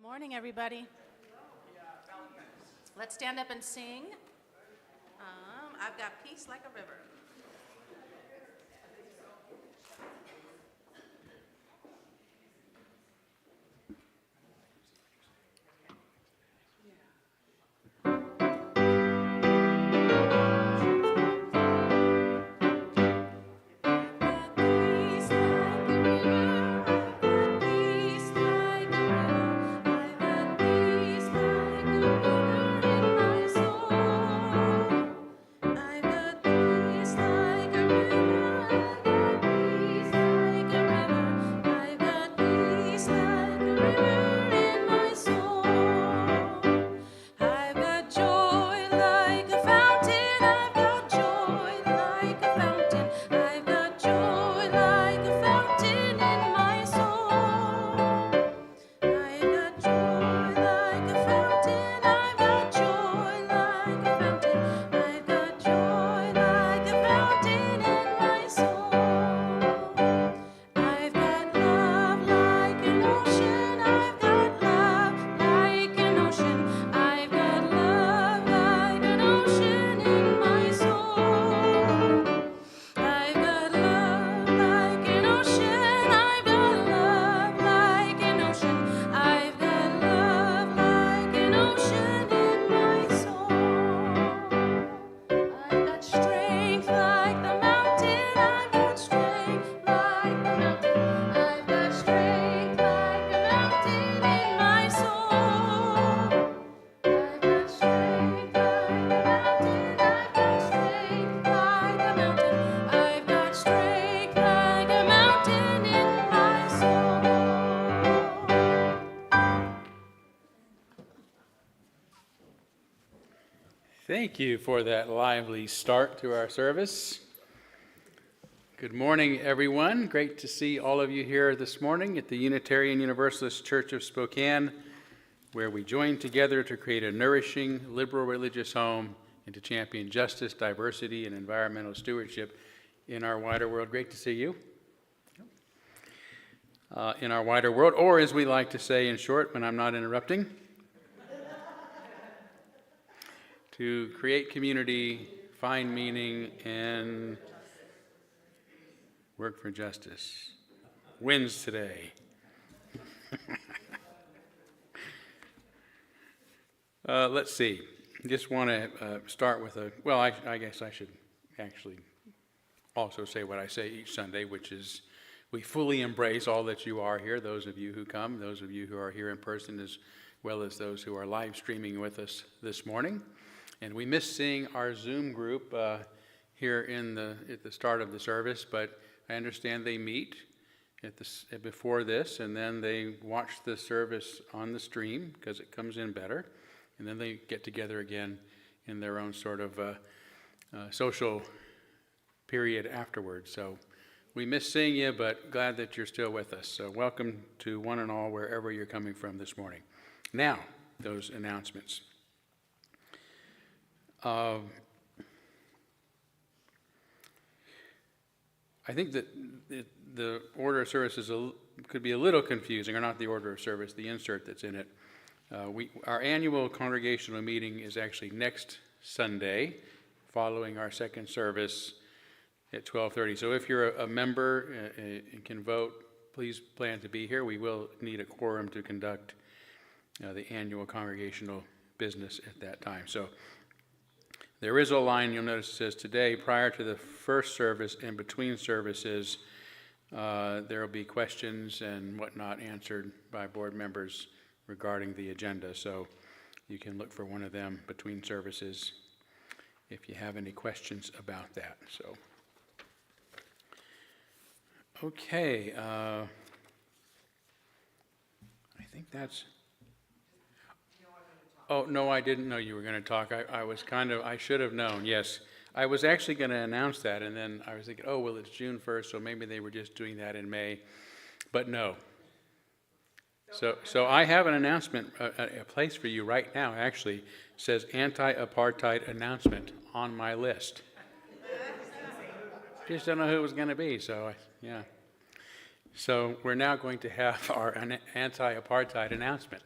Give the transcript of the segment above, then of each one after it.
Morning, everybody. Let's stand up and sing. I've got peace like a river. Thank you for that lively start to our service. Good morning, everyone. Great to see all of you here this morning at the Unitarian Universalist Church of Spokane, where we join together to create a nourishing, liberal religious home and to champion justice, diversity, and environmental stewardship in our wider world. Great to see you. In our wider world, or as we like to say in short when I'm not interrupting, to create community, find meaning, and work for justice. Wins today. Let's see. Just want to start with I guess I should actually also say what I say each Sunday, which is we fully embrace all that you are here, those of you who come, those of you who are here in person, as well as those who are live streaming with us this morning. And we miss seeing our Zoom group here at the start of the service, but I understand they meet before this, and then they watch the service on the stream because it comes in better, and then they get together again in their own sort of social period afterwards. So we miss seeing you, but glad that you're still with us. So welcome to one and all wherever you're coming from this morning. Now, those announcements. I think that the order of service could be a little confusing, or not the order of service, the insert that's in it. Our annual congregational meeting is actually next Sunday, following our second service at 12:30. So if you're a member and can vote, please plan to be here. We will need a quorum to conduct the annual congregational business at that time. So there is a line you'll notice that says today, prior to the first service and between services, there will be questions and whatnot answered by board members regarding the agenda. So you can look for one of them between services if you have any questions about that. So, okay. I think that's... Oh, no, I didn't know you were going to talk. I should have known, yes. I was actually going to announce that, and then I was thinking, oh, well, it's June 1st, so maybe they were just doing that in May. But no. So I have an announcement, a place for you right now, actually. It says anti-apartheid announcement on my list. Just don't know who it was going to be, so yeah. So we're now going to have our anti-apartheid announcement.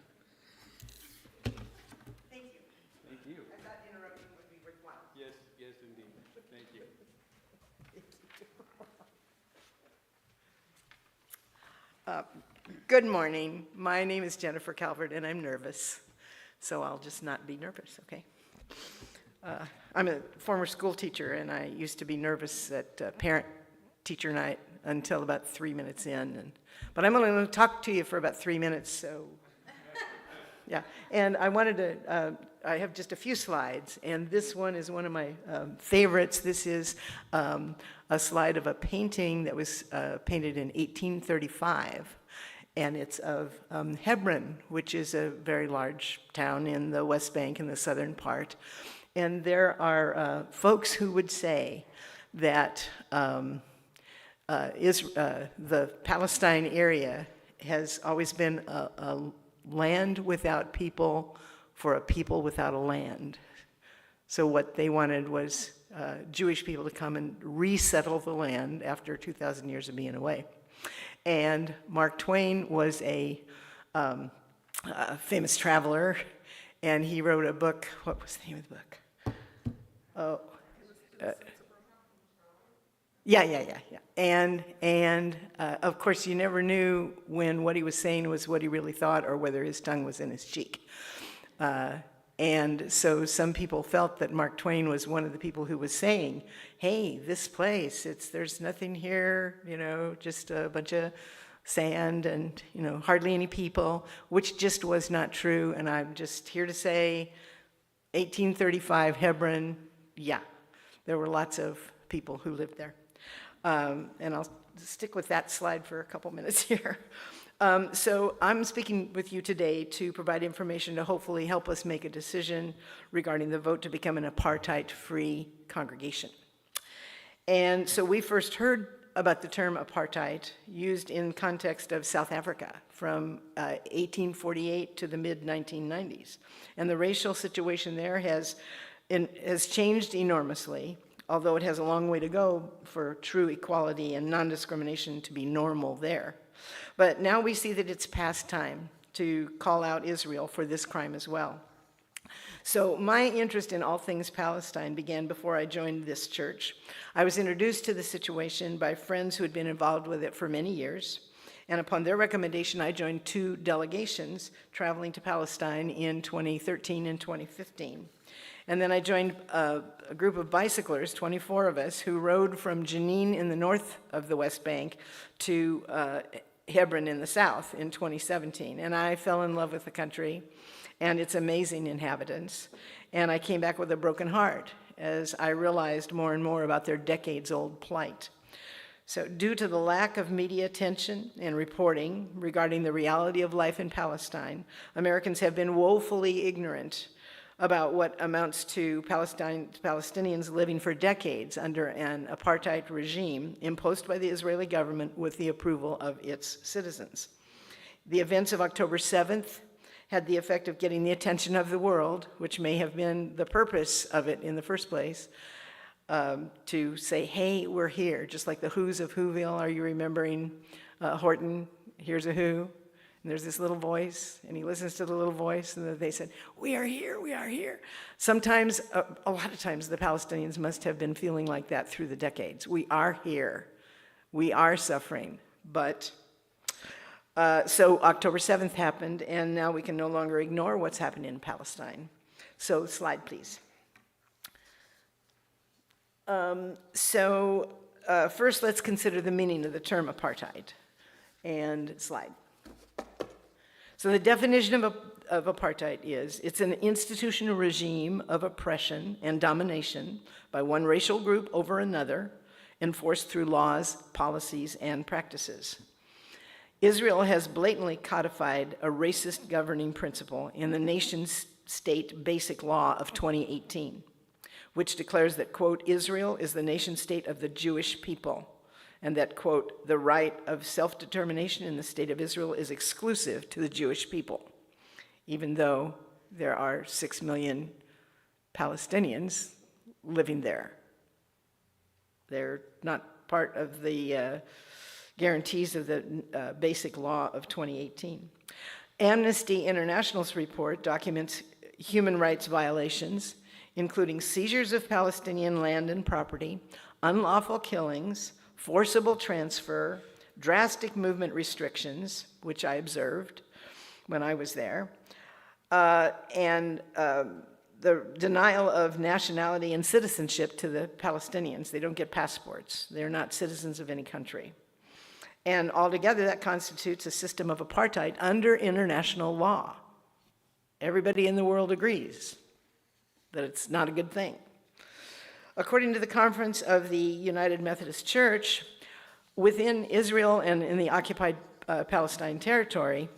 Good morning. My name is Jennifer Calvert, and I'm nervous, so I'll just not be nervous, okay? I'm a former school teacher, and I used to be nervous at parent-teacher night until about 3 minutes in. But I'm only going to talk to you for about 3 minutes, so yeah. And I wanted to, I have just a few slides, and this one is one of my favorites. This is a slide of a painting that was painted in 1835. And it's of Hebron, which is a very large town in the West Bank in the southern part. And there are folks who would say that the Palestine area has always been a land without people for a people without a land. So what they wanted was Jewish people to come and resettle the land after 2,000 years of being away. And Mark Twain was a famous traveler, and he wrote a book. What was the name of the book? Yeah. And of course, you never knew when what he was saying was what he really thought or whether his tongue was in his cheek. And so some people felt that Mark Twain was one of the people who was saying, hey, this place, there's nothing here, just a bunch of sand and, hardly any people, which just was not true. And I'm just here to say 1835 Hebron, yeah, there were lots of people who lived there. And I'll stick with that slide for a couple minutes here. So I'm speaking with you today to provide information to hopefully help us make a decision regarding the vote to become an apartheid-free congregation. And so we first heard about the term apartheid used in context of South Africa from 1848 to the mid-1990s. And the racial situation there has changed enormously, although it has a long way to go for true equality and non-discrimination to be normal there. But now we see that it's past time to call out Israel for this crime as well. So my interest in all things Palestine began before I joined this church. I was introduced to the situation by friends who had been involved with it for many years. And upon their recommendation, I joined 2 delegations traveling to Palestine in 2013 and 2015. And then I joined a group of bicyclers, 24 of us, who rode from Jenin in the north of the West Bank to Hebron in the south in 2017. And I fell in love with the country and its amazing inhabitants. And I came back with a broken heart as I realized more and more about their decades-old plight. So due to the lack of media attention and reporting regarding the reality of life in Palestine, Americans have been woefully ignorant about what amounts to Palestinians living for decades under an apartheid regime imposed by the Israeli government with the approval of its citizens. The events of October 7th had the effect of getting the attention of the world, which may have been the purpose of it in the first place, to say, hey, we're here, just like the Who's of Whoville. Are you remembering Horton, Here's a Who? And there's this little voice, and he listens to the little voice, and they said, we are here, we are here. Sometimes, a lot of times, the Palestinians must have been feeling like that through the decades. We are here. We are suffering. But, so October 7th happened, and now we can no longer ignore what's happening in Palestine. So, slide, please. First, let's consider the meaning of the term apartheid. And slide. So the definition of apartheid is, it's an institutional regime of oppression and domination by one racial group over another, enforced through laws, policies, and practices. Israel has blatantly codified a racist governing principle in the nation-state basic law of 2018, which declares that, quote, Israel is the nation-state of the Jewish people, and that, quote, the right of self-determination in the state of Israel is exclusive to the Jewish people, even though there are 6 million Palestinians living there. They're not part of the guarantees of the basic law of 2018. Amnesty International's report documents human rights violations, including seizures of Palestinian land and property, unlawful killings, forcible transfer, drastic movement restrictions, which I observed when I was there, and the denial of nationality and citizenship to the Palestinians. They don't get passports. They're not citizens of any country. And altogether, that constitutes a system of apartheid under international law. Everybody in the world agrees that it's not a good thing. According to the Conference of the United Methodist Church, within Israel and in the occupied Palestine territory,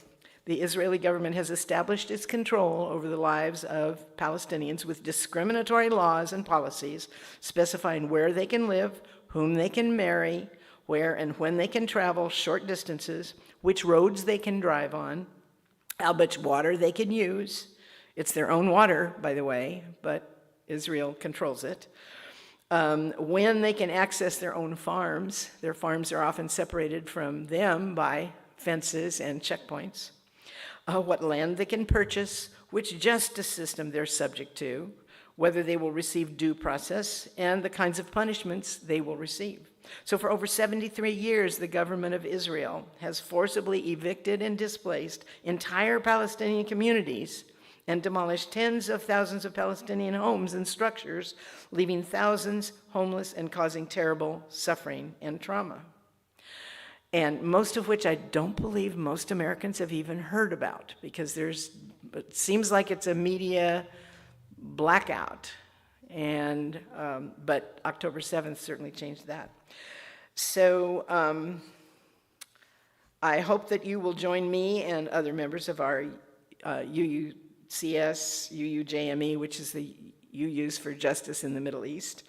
the Israeli government has established its control over the lives of Palestinians with discriminatory laws and policies specifying where they can live, whom they can marry, where and when they can travel short distances, which roads they can drive on, how much water they can use. It's their own water, by the way, but Israel controls it. When they can access their own farms. Their farms are often separated from them by fences and checkpoints. What land they can purchase, which justice system they're subject to, whether they will receive due process, and the kinds of punishments they will receive. So for over 73 years, the government of Israel has forcibly evicted and displaced entire Palestinian communities and demolished tens of thousands of Palestinian homes and structures, leaving thousands homeless and causing terrible suffering and trauma. And most of which I don't believe most Americans have even heard about, because it seems like it's a media blackout. And, but October 7th certainly changed that. So I hope that you will join me and other members of our UUCS, UUJME, which is the UUs for Justice in the Middle East,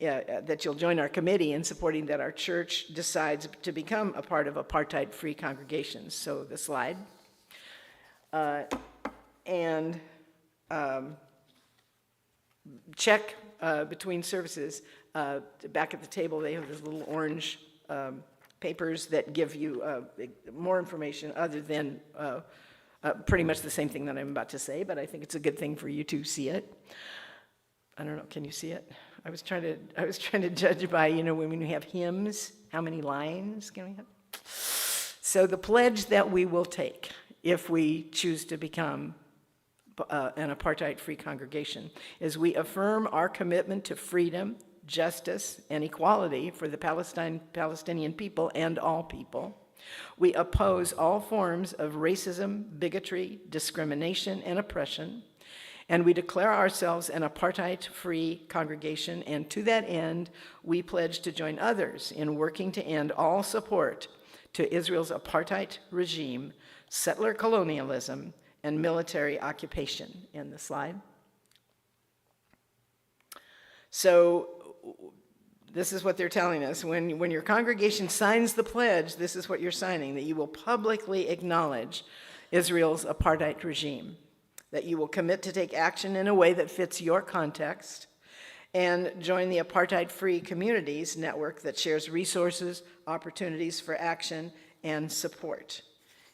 that you'll join our committee in supporting that our church decides to become a part of apartheid-free congregations. So the slide. Check between services. Back at the table, they have these little orange papers that give you more information other than pretty much the same thing that I'm about to say, but I think it's a good thing for you to see it. I don't know, can you see it? I was trying to judge by, when we have hymns, how many lines can we have? So the pledge that we will take if we choose to become an apartheid-free congregation is we affirm our commitment to freedom, justice, and equality for the Palestinian people and all people. We oppose all forms of racism, bigotry, discrimination, and oppression. And we declare ourselves an apartheid-free congregation, and to that end, we pledge to join others in working to end all support to Israel's apartheid regime, settler colonialism, and military occupation. In the slide. So this is what they're telling us. When your congregation signs the pledge, this is what you're signing, that you will publicly acknowledge Israel's apartheid regime, that you will commit to take action in a way that fits your context, and join the Apartheid-Free Communities Network that shares resources, opportunities for action, and support.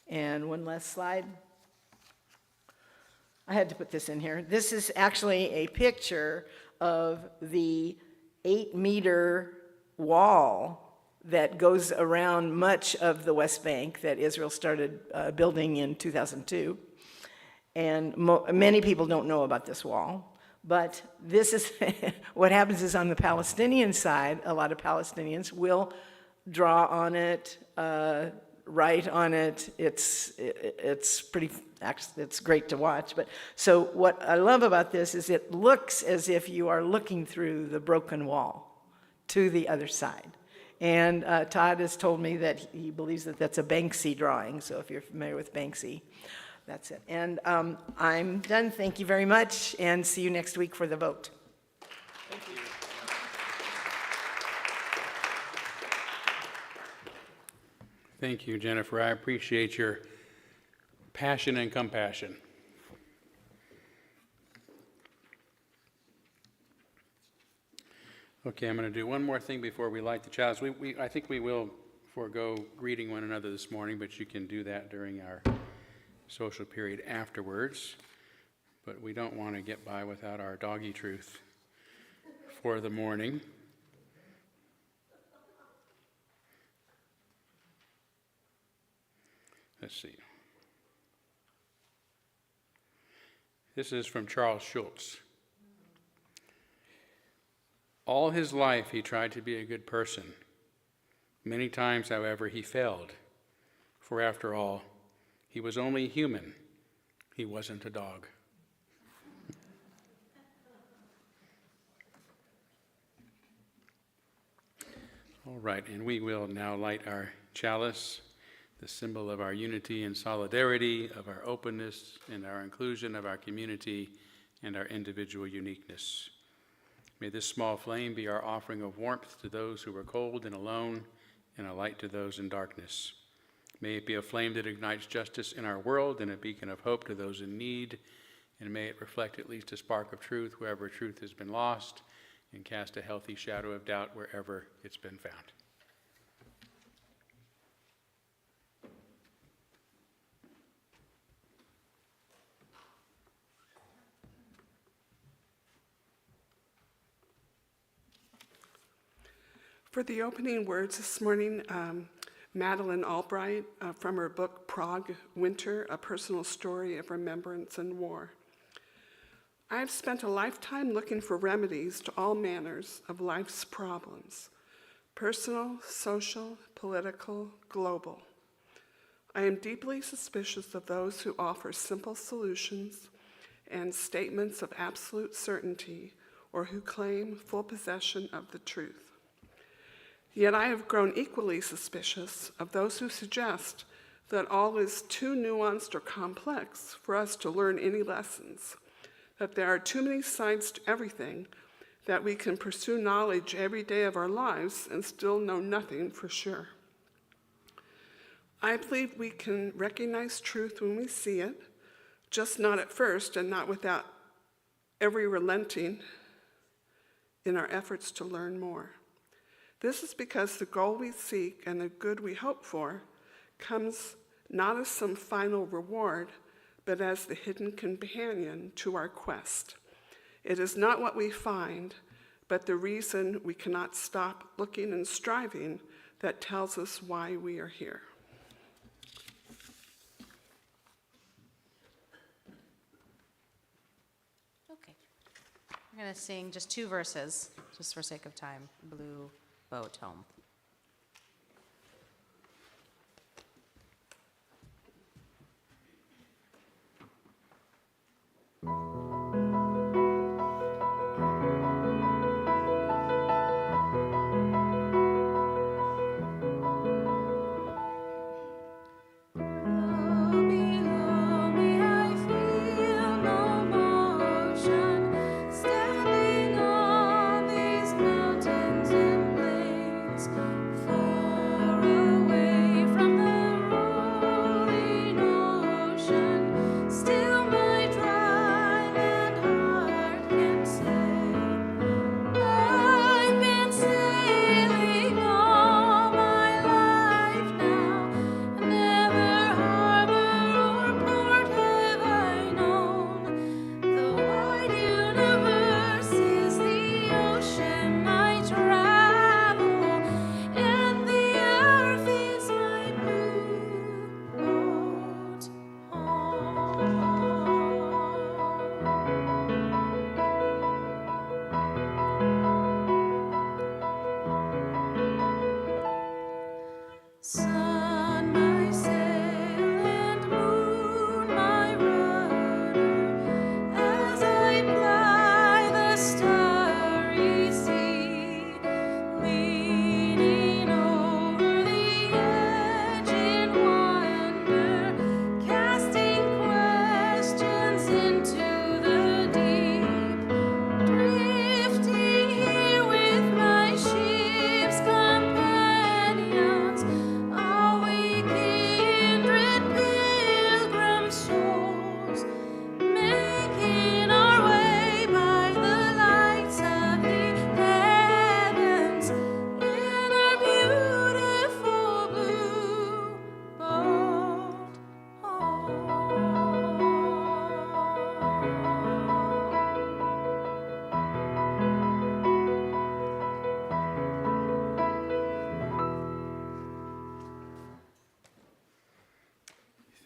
And one last slide. I had to put this in here. This is actually a picture of the 8-meter wall that goes around much of the West Bank that Israel started building in 2002. And many people don't know about this wall, but this is what happens is on the Palestinian side, a lot of Palestinians will draw on it, write on it. It's great to watch. But so what I love about this is it looks as if you are looking through the broken wall to the other side. And Todd has told me that he believes that that's a Banksy drawing. So if you're familiar with Banksy, that's it. And I'm done. Thank you very much, and see you next week for the vote. Thank you. Thank you, Jennifer. I appreciate your passion and compassion. Okay, I'm going to do one more thing before we light the chalice. I think we will forego greeting one another this morning, but you can do that during our social period afterwards. But we don't want to get by without our doggy truth for the morning. Let's see. This is from Charles Schulz. All his life he tried to be a good person. Many times, however, he failed. For after all, he was only human. He wasn't a dog. All right, and we will now light our chalice, the symbol of our unity and solidarity, of our openness and our inclusion, of our community and our individual uniqueness. May this small flame be our offering of warmth to those who are cold and alone, and a light to those in darkness. May it be a flame that ignites justice in our world and a beacon of hope to those in need, and may it reflect at least a spark of truth wherever truth has been lost, and cast a healthy shadow of doubt wherever it's been found. For the opening words this morning, Madeleine Albright from her book Prague Winter, A Personal Story of Remembrance and War. I have spent a lifetime looking for remedies to all manners of life's problems, personal, social, political, global. I am deeply suspicious of those who offer simple solutions and statements of absolute certainty, or who claim full possession of the truth. Yet I have grown equally suspicious of those who suggest that all is too nuanced or complex for us to learn any lessons, that there are too many sides to everything, that we can pursue knowledge every day of our lives and still know nothing for sure. I believe we can recognize truth when we see it, just not at first and not without every relenting in our efforts to learn more. This is because the goal we seek and the good we hope for comes not as some final reward, but as the hidden companion to our quest. It is not what we find, but the reason we cannot stop looking and striving that tells us why we are here. Okay. We're going to sing just 2 verses, just for sake of time. Blue Boat Home. Standing on these mountains and plains,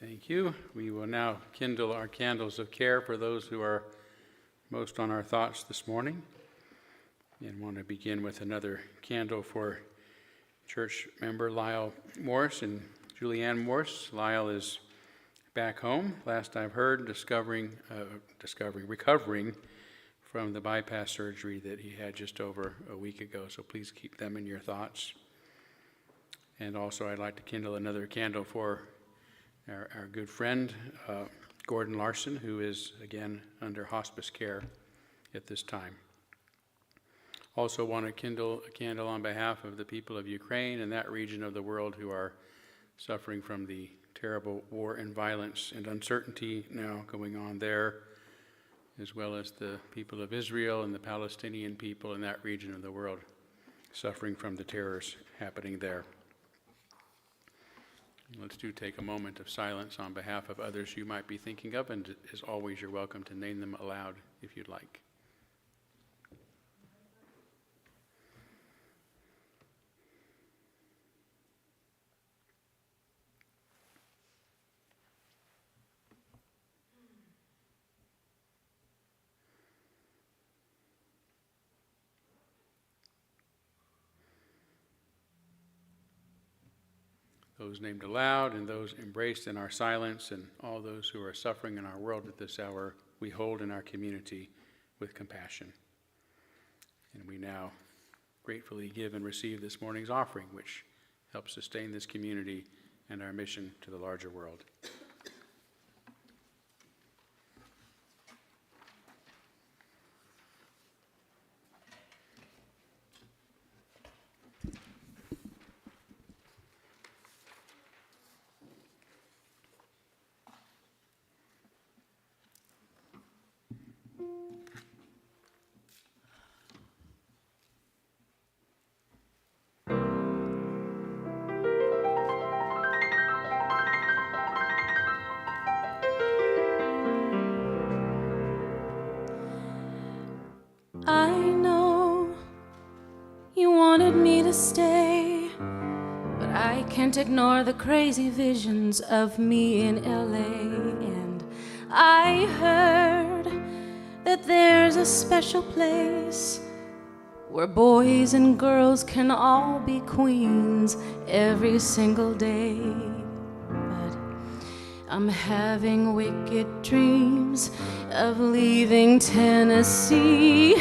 Thank you. We will now kindle our candles of care for those who are most on our thoughts this morning. And want to begin with another candle for church member Lyle Morris and Julianne Morris. Lyle is back home, last I've heard, recovering from the bypass surgery that he had just over a week ago. So please keep them in your thoughts. And also I'd like to kindle another candle for our good friend, Gordon Larson, who is again under hospice care at this time. Also want to kindle a candle on behalf of the people of Ukraine and that region of the world who are suffering from the terrible war and violence and uncertainty now going on there, as well as the people of Israel and the Palestinian people in that region of the world suffering from the terrors happening there. Let's take a moment of silence on behalf of others you might be thinking of, and as always, you're welcome to name them aloud if you'd like. Those named aloud and those embraced in our silence, and all those who are suffering in our world at this hour, we hold in our community with compassion. And we now gratefully give and receive this morning's offering, which helps sustain this community and our mission to the larger world. I know you wanted me to stay, but I can't ignore the crazy visions of me in LA. And I heard that there's a special place where boys and girls can all be queens every single day. But I'm having wicked dreams of leaving Tennessee.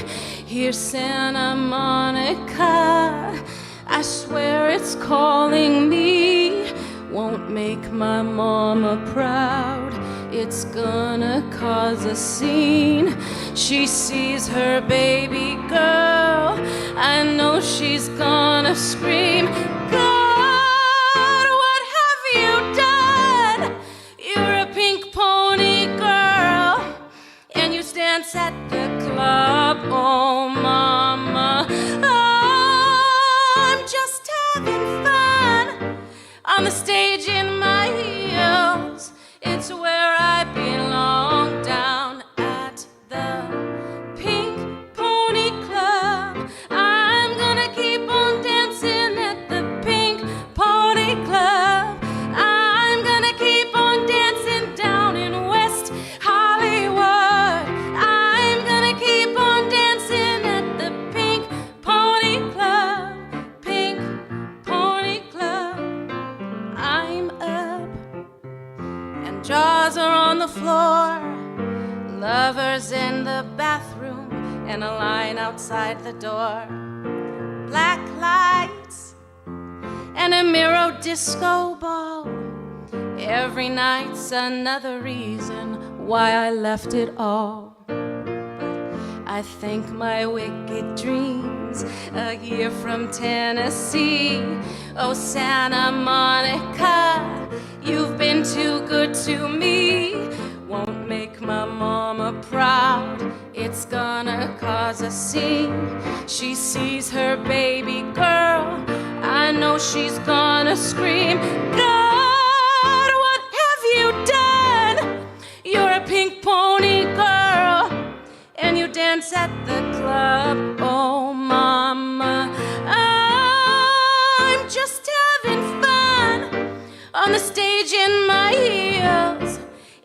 Here's Santa Monica, I swear it's calling me. Won't make my mama proud, it's gonna cause a scene. She sees her baby girl, I know she's gonna scream. God, what have you done? You're a pink pony girl, and you dance at the club. Oh mama, I'm just having fun on the stage in my heels. It's where I belong, down at the Pink Pony Club. I'm gonna keep on dancing at the Pink Pony Club. I'm gonna keep on dancing down in West Hollywood. I'm gonna keep on dancing at the Pink Pony Club. Pink Pony Club. I'm up and jaws are on the floor. Lovers in the bathroom and a line outside the door. Black lights and a Miro disco ball. Every night's another reason why I left it all. I think my wicked dreams a year from Tennessee. Oh, Santa Monica, you've been too good to me. Won't make my mama proud, it's gonna cause a scene. She sees her baby girl, I know she's gonna scream. God, what have you done? You're a pink pony girl, and you dance at the club. Oh mama, I'm just having fun on the stage in my heels.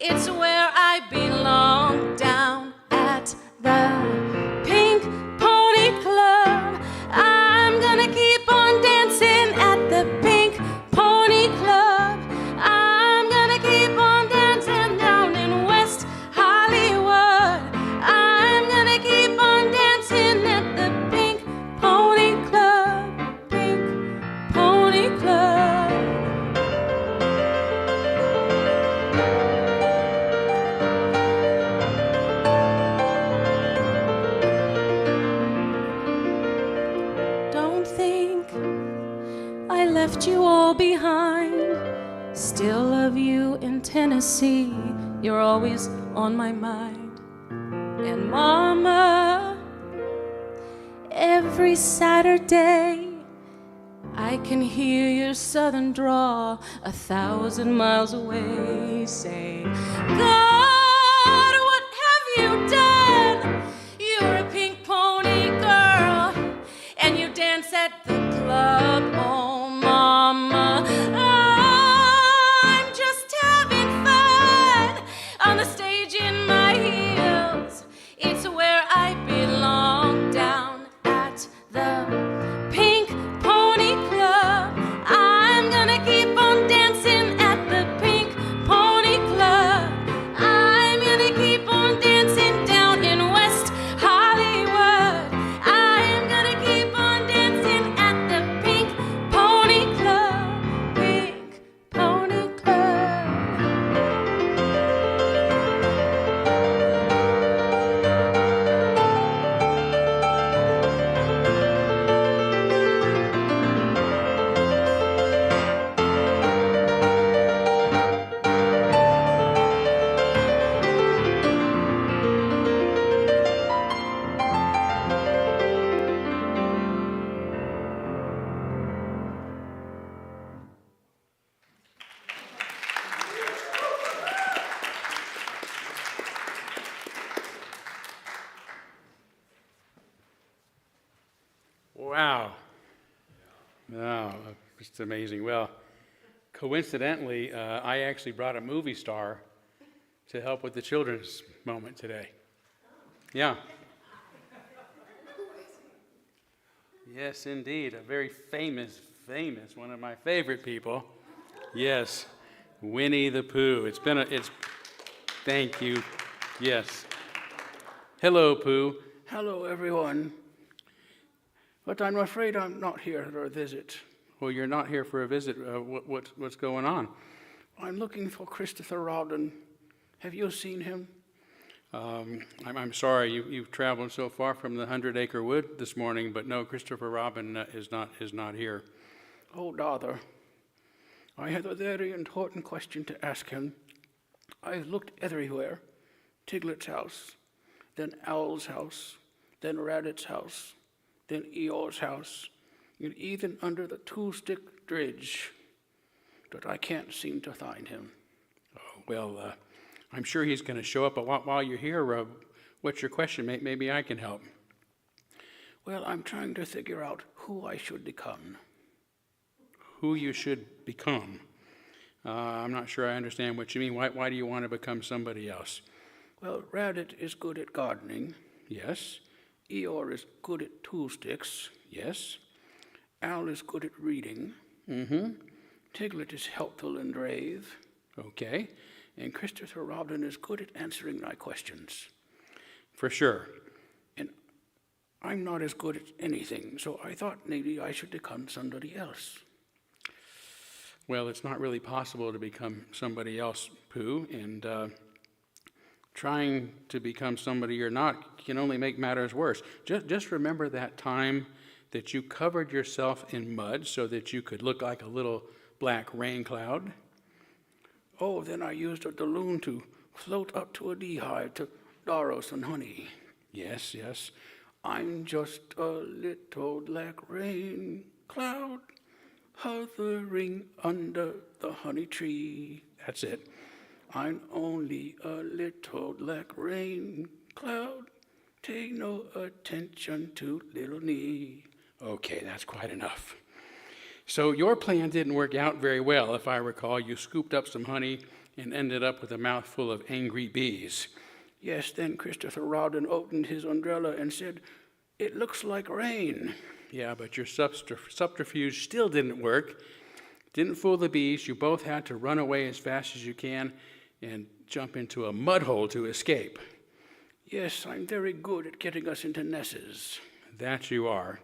It's where I belong, down at the Pink Pony Club. I'm gonna keep on dancing at the Pink Pony Club. I'm gonna keep on dancing down in West Hollywood. I'm gonna keep on dancing at the Pink Pony Club. Pink Pony Club. Don't think I left you all behind. Still love you in Tennessee. You're always on my mind. And Mama, every Saturday I can hear your southern drawl 1,000 miles away saying, God, what have you done? You're a pink pony girl and you dance at the club. Oh, Mama, I'm just having fun on the stage in my heels. It's where I belong, down at the Pink Pony Club. I'm gonna keep on dancing at the Pink Pony Club. I'm gonna keep on dancing down in West Hollywood. I'm gonna keep on dancing at the Pink Pony Club. Pink Pony Club. Wow. Wow, it's amazing. Well, coincidentally, I actually brought a movie star to help with the children's moment today. Yeah. Yes, indeed. A very famous, one of my favorite people. Yes, Winnie the Pooh. Thank you. Yes. Hello, Pooh. Hello, everyone. But I'm afraid I'm not here for a visit. Well, you're not here for a visit. What's going on? I'm looking for Christopher Robin. Have you seen him? I'm sorry you've traveled so far from the 100-acre wood this morning, but no, Christopher Robin is not here. Oh, Father, I have a very important question to ask him. I've looked everywhere. Tiglet's house, then Owl's house, then Rabbit's house, then Eeyore's house, and even under the two-stick bridge, but I can't seem to find him. Oh, well, I'm sure he's going to show up, but while you're here, what's your question? Maybe I can help. Well, I'm trying to figure out who I should become. Who you should become? I'm not sure I understand what you mean. Why do you want to become somebody else? Well, Rabbit is good at gardening. Yes. Eeyore is good at tool sticks. Yes. Owl is good at reading. Mm-hmm. Tiglet is helpful and brave. Okay. And Christopher Robin is good at answering my questions. For sure. And I'm not as good at anything, so I thought maybe I should become somebody else. Well, it's not really possible to become somebody else, Pooh, and trying to become somebody you're not can only make matters worse. Just remember that time that you covered yourself in mud so that you could look like a little black rain cloud. Oh, then I used a balloon to float up to a beehive to borrow some honey. Yes. I'm just a little black rain cloud hovering under the honey tree. That's it. I'm only a little black rain cloud. Take no attention to little me. Okay, that's quite enough. So your plan didn't work out very well, if I recall. You scooped up some honey and ended up with a mouthful of angry bees. Yes, then Christopher Robin opened his umbrella and said, "It looks like rain." Yeah, but your subterfuge still didn't work. Didn't fool the bees. You both had to run away as fast as you can and jump into a mud hole to escape. Yes, I'm very good at getting us into messes. That you are.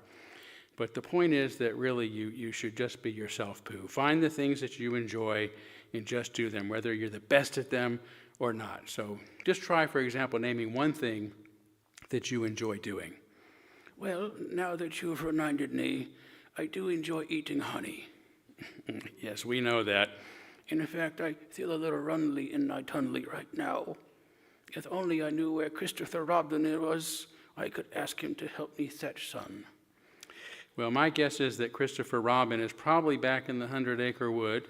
But the point is that really you should just be yourself, Pooh. Find the things that you enjoy and just do them, whether you're the best at them or not. So just try, for example, naming one thing that you enjoy doing. Well, now that you've reminded me, I do enjoy eating honey. Yes, we know that. In fact, I feel a little runly in my tummy right now. If only I knew where Christopher Robin was, I could ask him to help me fetch some. Well, my guess is that Christopher Robin is probably back in the 100-acre wood,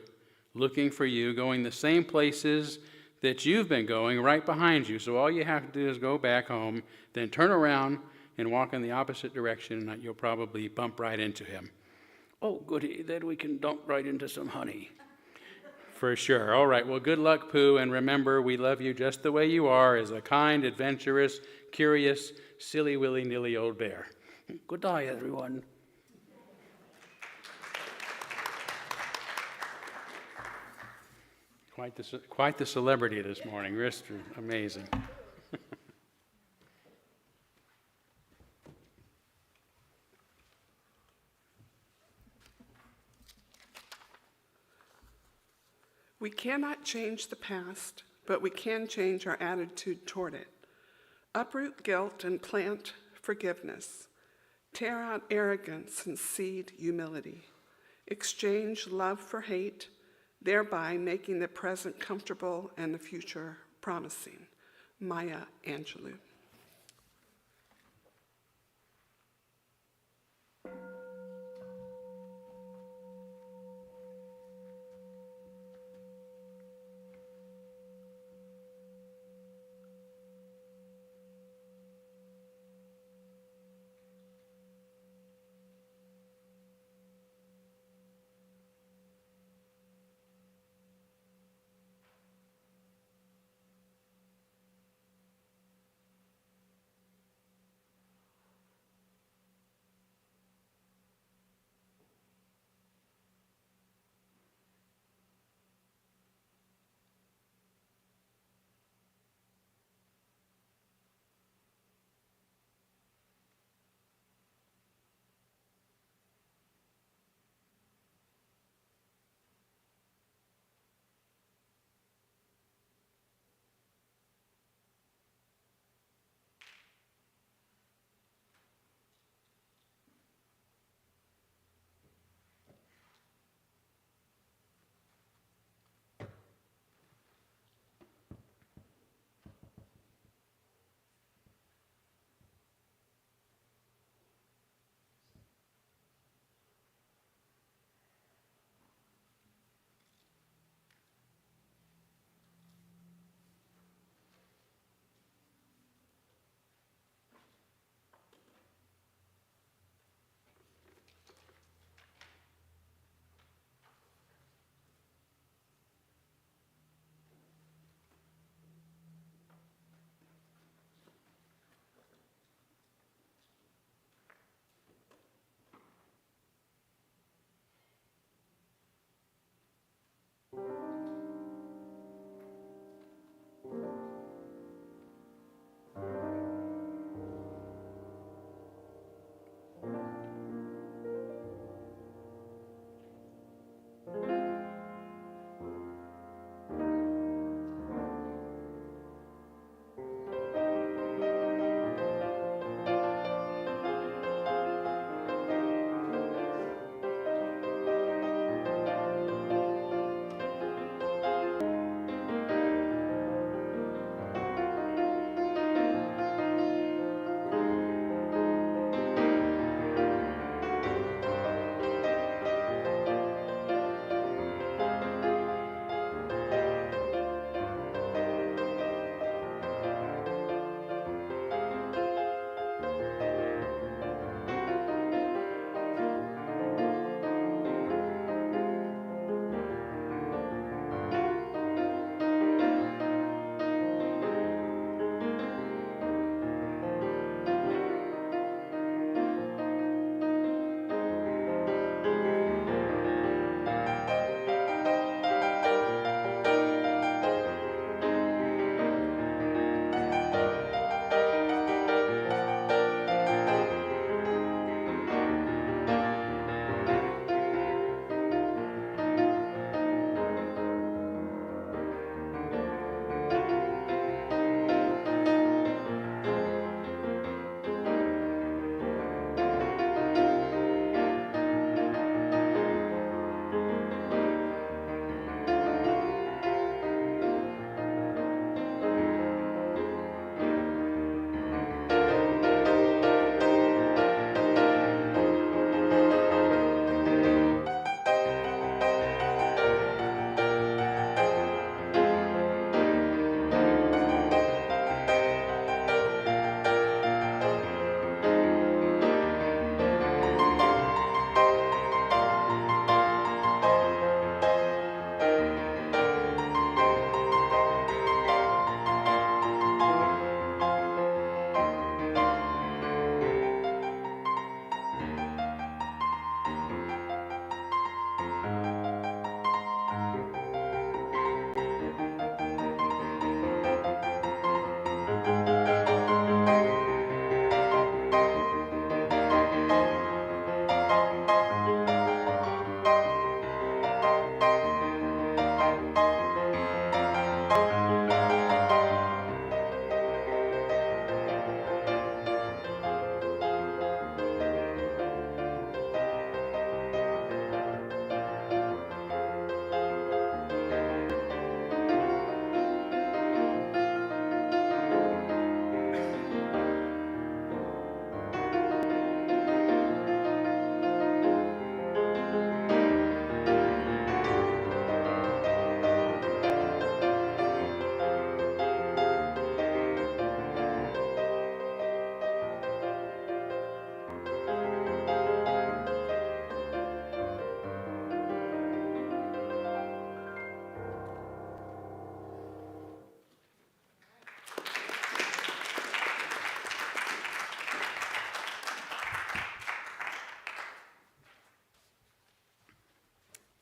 looking for you, going the same places that you've been going right behind you. So all you have to do is go back home, then turn around and walk in the opposite direction, and you'll probably bump right into him. Oh, goody, then we can dump right into some honey. For sure. All right, well, good luck, Pooh, and remember, we love you just the way you are, as a kind, adventurous, curious, silly, willy-nilly old bear. Good day, everyone. Quite the celebrity this morning. Just amazing. We cannot change the past, but we can change our attitude toward it. Uproot guilt and plant forgiveness. Tear out arrogance and seed humility. Exchange love for hate, thereby making the present comfortable and the future promising. Maya Angelou.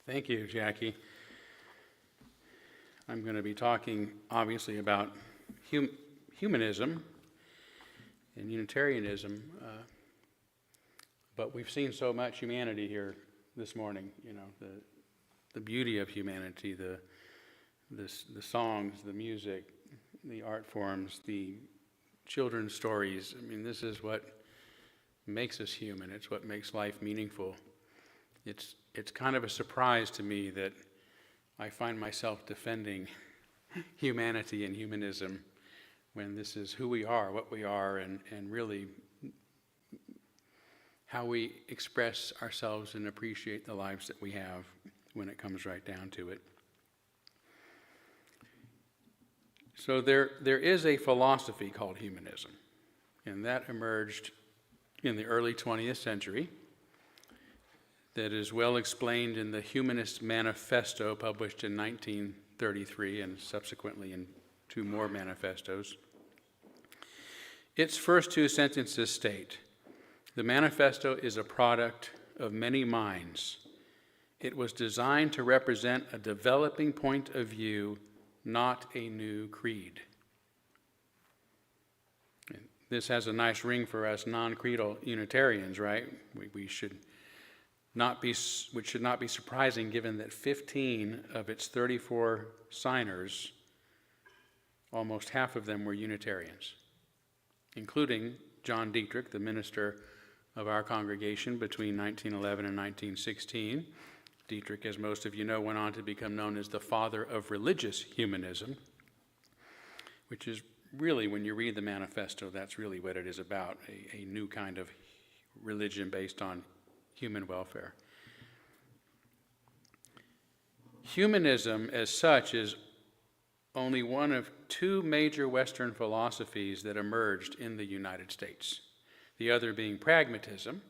Thank you, Jackie. I'm going to be talking, obviously, about humanism and Unitarianism, but we've seen so much humanity here this morning. You know, the beauty of humanity, the songs, the music, the art forms, the children's stories. I mean, this is what makes us human. It's what makes life meaningful. It's kind of a surprise to me that I find myself defending humanity and humanism when this is who we are, what we are, and really how we express ourselves and appreciate the lives that we have when it comes right down to it. So there is a philosophy called humanism, and that emerged in the early 20th century, that is well explained in the Humanist Manifesto published in 1933 and subsequently in 2 more manifestos. Its first 2 sentences state, "The manifesto is a product of many minds. It was designed to represent a developing point of view, not a new creed." And this has a nice ring for us non-creedal Unitarians, right? Which should not be surprising given that 15 of its 34 signers, almost half of them were Unitarians, including John Dietrich, the minister of our congregation between 1911 and 1916. Dietrich, as most of you know, went on to become known as the father of religious humanism, which is really, when you read the manifesto, that's really what it is about, a new kind of religion based on human welfare. Humanism, as such, is only one of 2 major Western philosophies that emerged in the United States, the other being pragmatism,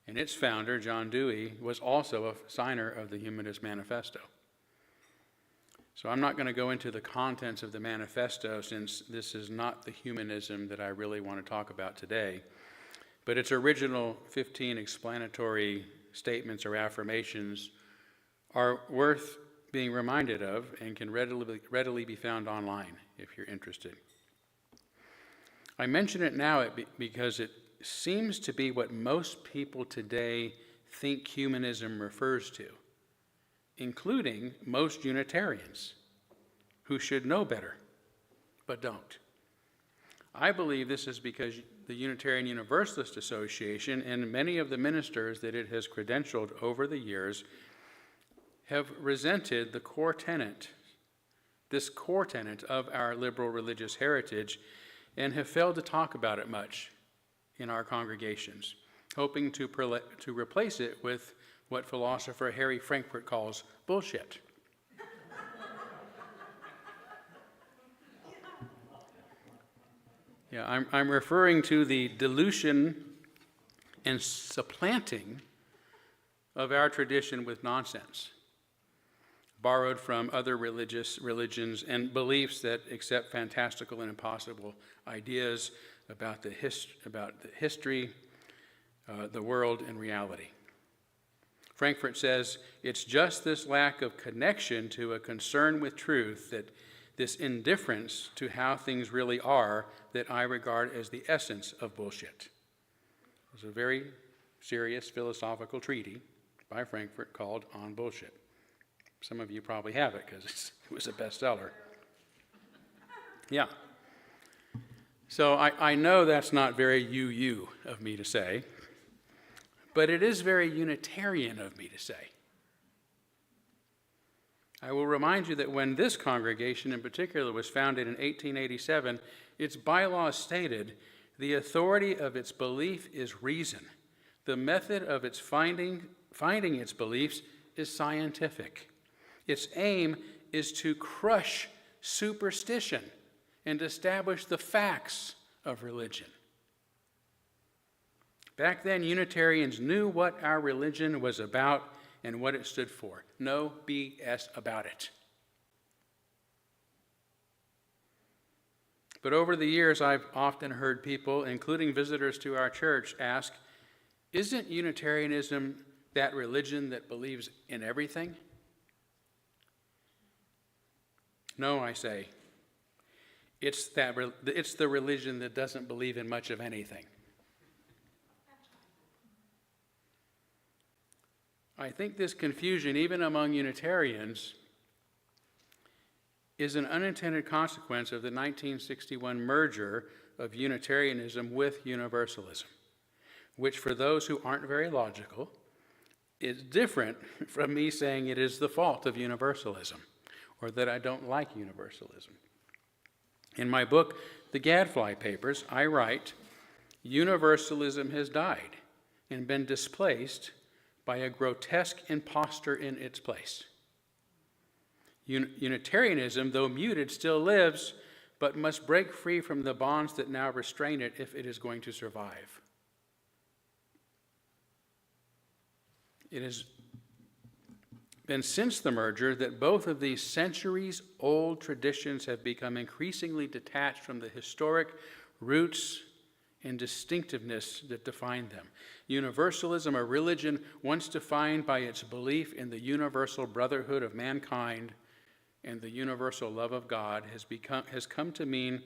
and its founder, John Dewey, was also a signer of the Humanist Manifesto. So I'm not going to go into the contents of the manifesto, since this is not the humanism that I really want to talk about today. But its original 15 explanatory statements or affirmations are worth being reminded of and can readily be found online if you're interested. I mention it now because it seems to be what most people today think humanism refers to, including most Unitarians who should know better, but don't. I believe this is because the Unitarian Universalist Association and many of the ministers that it has credentialed over the years have resented this core tenet of our liberal religious heritage, and have failed to talk about it much in our congregations, hoping to replace it with what philosopher Harry Frankfurt calls bullshit. Yeah, I'm referring to the dilution and supplanting of our tradition with nonsense, borrowed from other religions and beliefs that accept fantastical and impossible ideas about the history, the world, and reality. Frankfurt says, "It's just this lack of connection to a concern with truth, that this indifference to how things really are, that I regard as the essence of bullshit." It's a very serious philosophical treatise by Frankfurt called On Bullshit. Some of you probably have it because it was a bestseller. Yeah. So I know that's not very you of me to say, but it is very Unitarian of me to say. I will remind you that when this congregation in particular was founded in 1887, its bylaws stated, "The authority of its belief is reason. The method of its finding its beliefs is scientific. Its aim is to crush superstition and establish the facts of religion." Back then, Unitarians knew what our religion was about and what it stood for. No BS about it. But over the years, I've often heard people, including visitors to our church, ask, "Isn't Unitarianism that religion that believes in everything?" No, I say, it's the religion that doesn't believe in much of anything. I think this confusion, even among Unitarians, is an unintended consequence of the 1961 merger of Unitarianism with Universalism, which for those who aren't very logical, is different from me saying it is the fault of Universalism or that I don't like Universalism. In my book, The Gadfly Papers, I write, Universalism has died and been displaced by a grotesque impostor in its place. Unitarianism, though muted, still lives, but must break free from the bonds that now restrain it if it is going to survive. It has been since the merger that both of these centuries-old traditions have become increasingly detached from the historic roots and distinctiveness that define them. Universalism, a religion once defined by its belief in the universal brotherhood of mankind and the universal love of God, has come to mean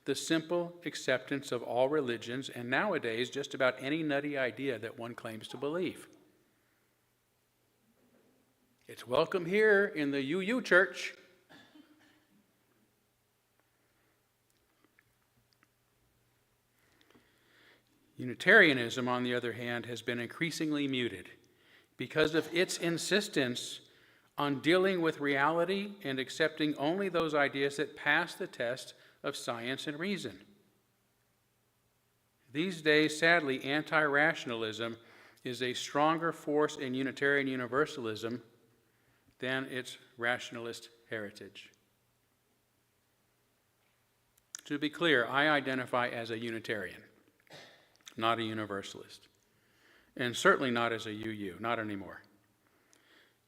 the simple acceptance of all religions and nowadays just about any nutty idea that one claims to believe. It's welcome here in the UU Church. Unitarianism, on the other hand, has been increasingly muted because of its insistence on dealing with reality and accepting only those ideas that pass the test of science and reason. These days, sadly, anti-rationalism is a stronger force in Unitarian Universalism than its rationalist heritage. To be clear, I identify as a Unitarian, not a Universalist, and certainly not as a UU, not anymore.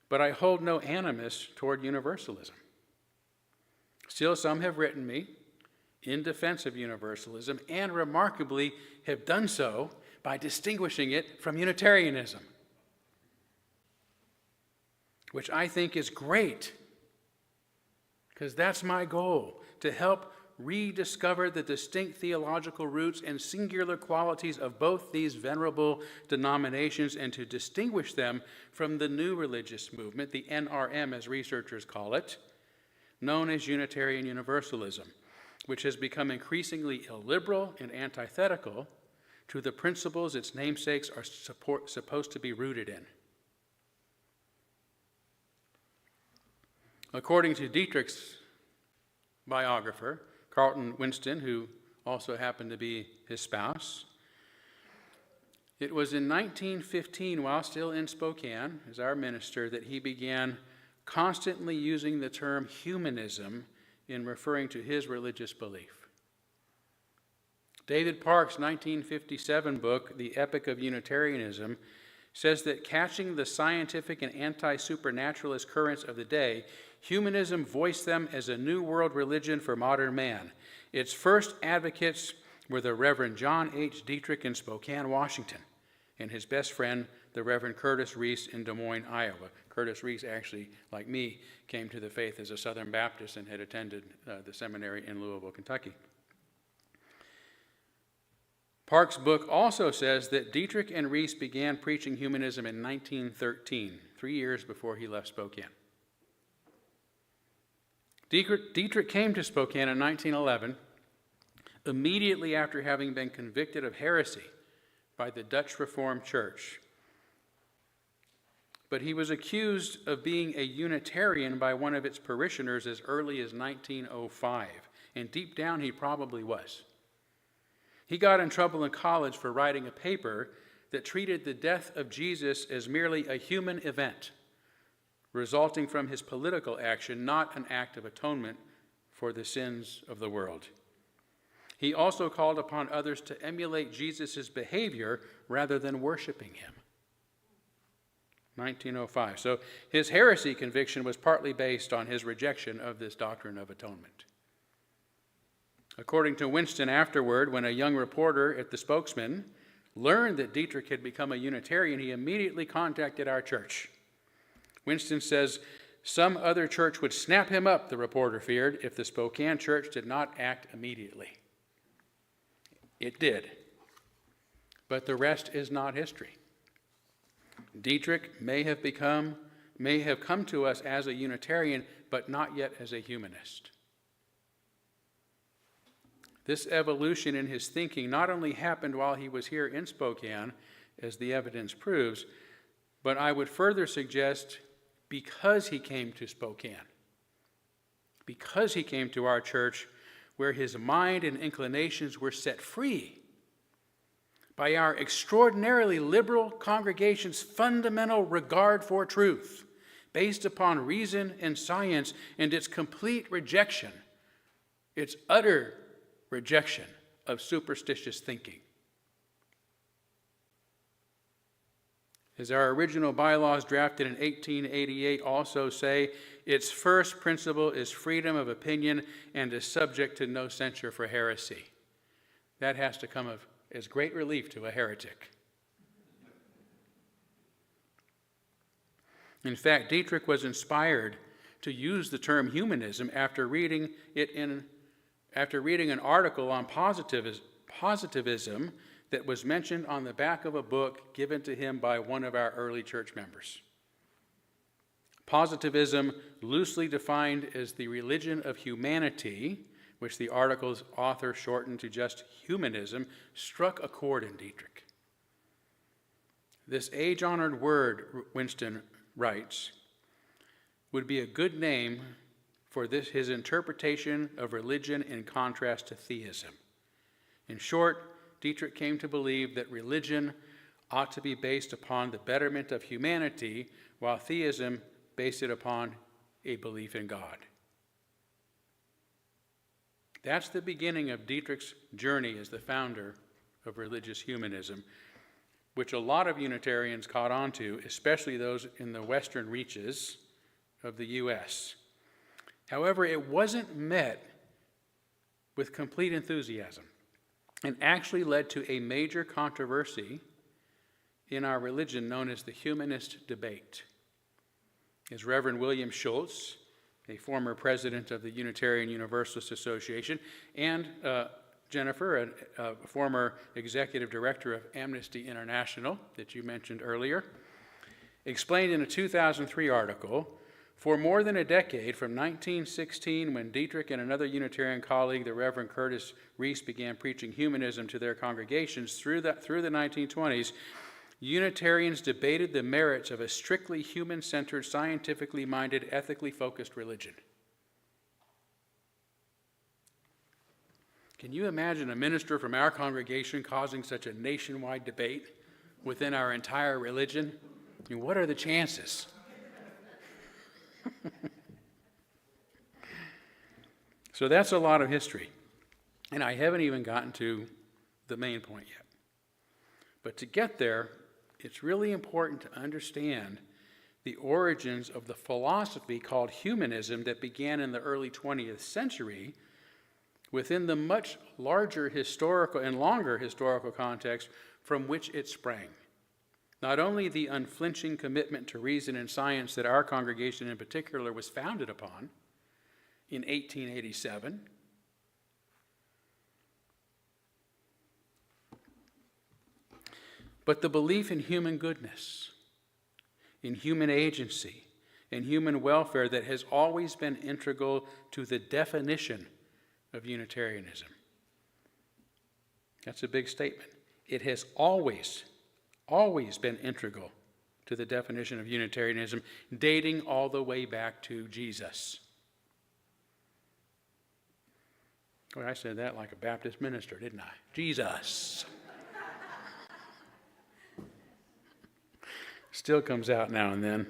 But I hold no animus toward Universalism. Still, some have written me in defense of Universalism and remarkably have done so by distinguishing it from Unitarianism, which I think is great, because that's my goal, to help rediscover the distinct theological roots and singular qualities of both these venerable denominations and to distinguish them from the new religious movement, the NRM as researchers call it, known as Unitarian Universalism, which has become increasingly illiberal and antithetical to the principles its namesakes are supposed to be rooted in. According to Dietrich's biographer, Carlton Winston, who also happened to be his spouse, it was in 1915, while still in Spokane as our minister, that he began constantly using the term humanism in referring to his religious belief. David Park's 1957 book, The Epic of Unitarianism, says that catching the scientific and anti-supernaturalist currents of the day, humanism voiced them as a new world religion for modern man. Its first advocates were the Reverend John H. Dietrich in Spokane, Washington, and his best friend, the Reverend Curtis Reese in Des Moines, Iowa. Curtis Reese actually, like me, came to the faith as a Southern Baptist and had attended the seminary in Louisville, Kentucky. Park's book also says that Dietrich and Reese began preaching humanism in 1913, 3 years before he left Spokane. Dietrich came to Spokane in 1911, immediately after having been convicted of heresy by the Dutch Reformed Church. But he was accused of being a Unitarian by one of its parishioners as early as 1905, and deep down he probably was. He got in trouble in college for writing a paper that treated the death of Jesus as merely a human event, resulting from his political action, not an act of atonement for the sins of the world. He also called upon others to emulate Jesus' behavior rather than worshiping him. 1905. So his heresy conviction was partly based on his rejection of this doctrine of atonement. According to Winston afterward, when a young reporter at the Spokesman learned that Dietrich had become a Unitarian, he immediately contacted our church. Winston says, Some other church would snap him up, the reporter feared, if the Spokane church did not act immediately. It did. But the rest is not history. Dietrich may have come to us as a Unitarian, but not yet as a humanist. This evolution in his thinking not only happened while he was here in Spokane, as the evidence proves, but I would further suggest because he came to Spokane, because he came to our church, where his mind and inclinations were set free by our extraordinarily liberal congregation's fundamental regard for truth, based upon reason and science, and its complete rejection, its utter rejection of superstitious thinking. As our original bylaws drafted in 1888 also say, its first principle is freedom of opinion and is subject to no censure for heresy. That has to come as great relief to a heretic. In fact, Dietrich was inspired to use the term humanism after reading an article on positivism that was mentioned on the back of a book given to him by one of our early church members. Positivism, loosely defined as the religion of humanity, which the article's author shortened to just humanism, struck a chord in Dietrich. This age-honored word, Winston writes, would be a good name for his interpretation of religion in contrast to theism. In short, Dietrich came to believe that religion ought to be based upon the betterment of humanity, while theism based it upon a belief in God. That's the beginning of Dietrich's journey as the founder of religious humanism, which a lot of Unitarians caught on to, especially those in the western reaches of the U.S. However, it wasn't met with complete enthusiasm and actually led to a major controversy in our religion known as the Humanist debate. As Reverend William Schultz, a former president of the Unitarian Universalist Association, and Jennifer, a former executive director of Amnesty International that you mentioned earlier, explained in a 2003 article, for more than a decade, from 1916, when Dietrich and another Unitarian colleague, the Reverend Curtis Reese, began preaching humanism to their congregations, through the 1920s, Unitarians debated the merits of a strictly human-centered, scientifically minded, ethically focused religion. Can you imagine a minister from our congregation causing such a nationwide debate within our entire religion? I mean, what are the chances? So that's a lot of history. And I haven't even gotten to the main point yet. But to get there, it's really important to understand the origins of the philosophy called humanism that began in the early 20th century within the much larger historical and longer historical context from which it sprang. Not only the unflinching commitment to reason and science that our congregation in particular was founded upon in 1887, but the belief in human goodness, in human agency, in human welfare that has always been integral to the definition of Unitarianism. That's a big statement. It has always been integral to the definition of Unitarianism, dating all the way back to Jesus. Well, I said that like a Baptist minister, didn't I? Jesus. Still comes out now and then.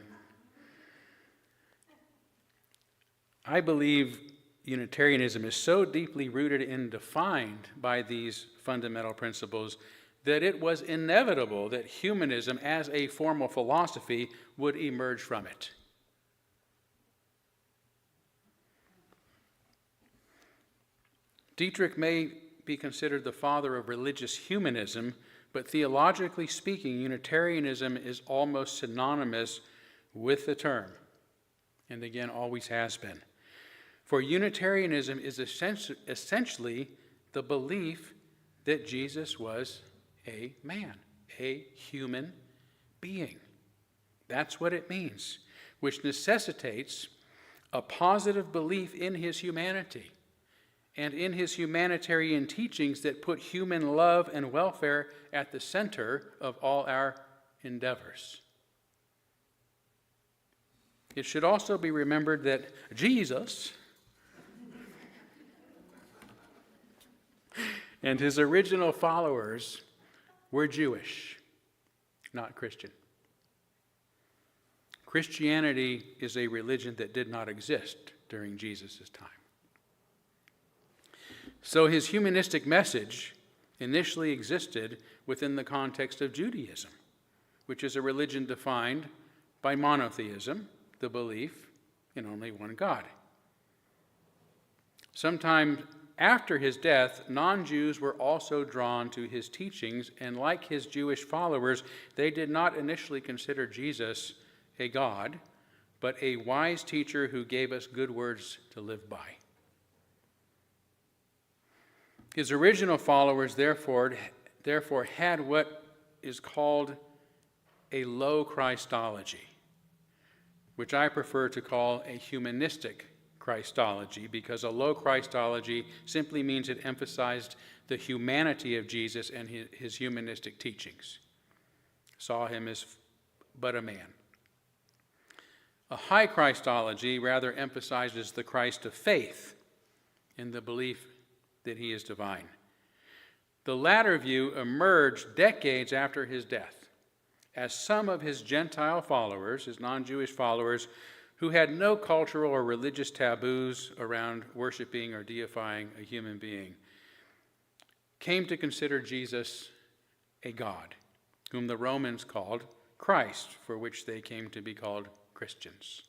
I believe Unitarianism is so deeply rooted and defined by these fundamental principles that it was inevitable that humanism as a formal philosophy would emerge from it. Dietrich may be considered the father of religious humanism, but theologically speaking, Unitarianism is almost synonymous with the term. and again always has been. For Unitarianism is essentially the belief that Jesus was a man, a human being. That's what it means, which necessitates a positive belief in his humanity and in his humanitarian teachings that put human love and welfare at the center of all our endeavors. It should also be remembered that Jesus and his original followers were Jewish, not Christian. Christianity is a religion that did not exist during Jesus' time. So his humanistic message initially existed within the context of Judaism, which is a religion defined by monotheism, the belief in only one God. Sometime after his death, non-Jews were also drawn to his teachings, and like his Jewish followers, they did not initially consider Jesus a God, but a wise teacher who gave us good words to live by. His original followers, therefore had what is called a low Christology, which I prefer to call a humanistic Christology, because a low Christology simply means it emphasized the humanity of Jesus and his humanistic teachings, saw him as but a man. A high Christology rather emphasizes the Christ of faith in the belief that he is divine. The latter view emerged decades after his death, as some of his Gentile followers, his non-Jewish followers, who had no cultural or religious taboos around worshiping or deifying a human being, came to consider Jesus a God, whom the Romans called Christ, for which they came to be called Christians.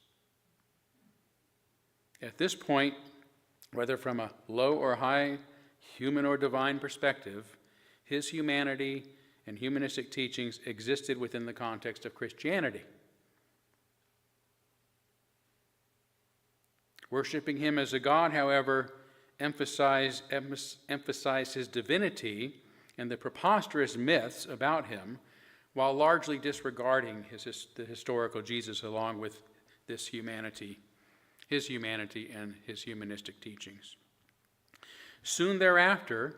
At this point, whether from a low or high, human or divine perspective, his humanity and humanistic teachings existed within the context of Christianity. Worshipping him as a God, however, emphasized his divinity and the preposterous myths about him, while largely disregarding the historical Jesus along with his humanity and his humanistic teachings. Soon thereafter,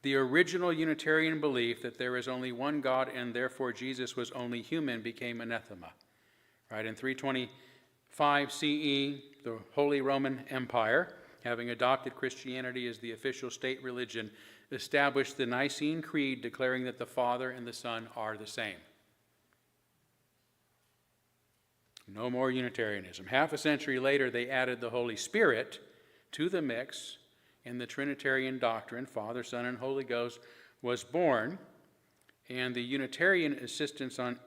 the original Unitarian belief that there is only one God and therefore Jesus was only human became anathema. Right, in 325 CE, the Holy Roman Empire, having adopted Christianity as the official state religion, established the Nicene Creed declaring that the Father and the Son are the same. No more Unitarianism. Half a century later, they added the Holy Spirit to the mix, and the Trinitarian doctrine, Father, Son, and Holy Ghost, was born, and the Unitarian insistence on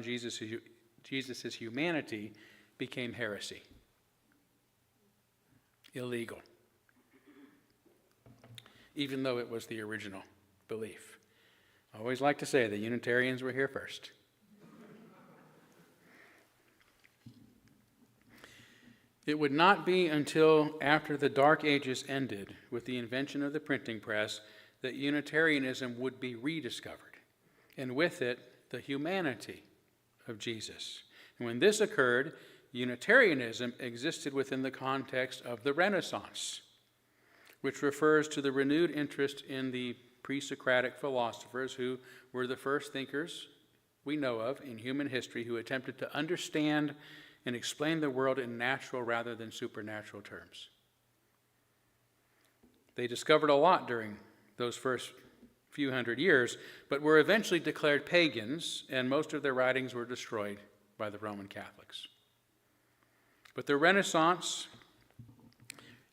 Jesus' humanity became heresy. Illegal. Even though it was the original belief. I always like to say the Unitarians were here first. It would not be until after the Dark Ages ended with the invention of the printing press that Unitarianism would be rediscovered, and with it, the humanity of Jesus. And when this occurred, Unitarianism existed within the context of the Renaissance, which refers to the renewed interest in the pre-Socratic philosophers who were the first thinkers we know of in human history who attempted to understand and explain the world in natural rather than supernatural terms. They discovered a lot during those first few hundred years, but were eventually declared pagans, and most of their writings were destroyed by the Roman Catholics. But the Renaissance,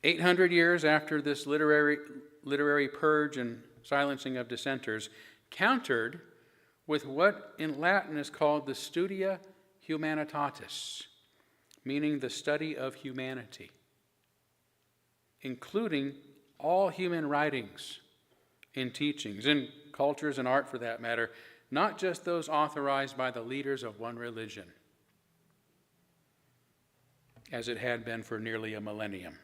800 years after this literary purge and silencing of dissenters, countered with what in Latin is called the studia humanitatis, meaning the study of humanity, including all human writings and teachings, and cultures and art for that matter, not just those authorized by the leaders of one religion. as it had been for nearly a millennium.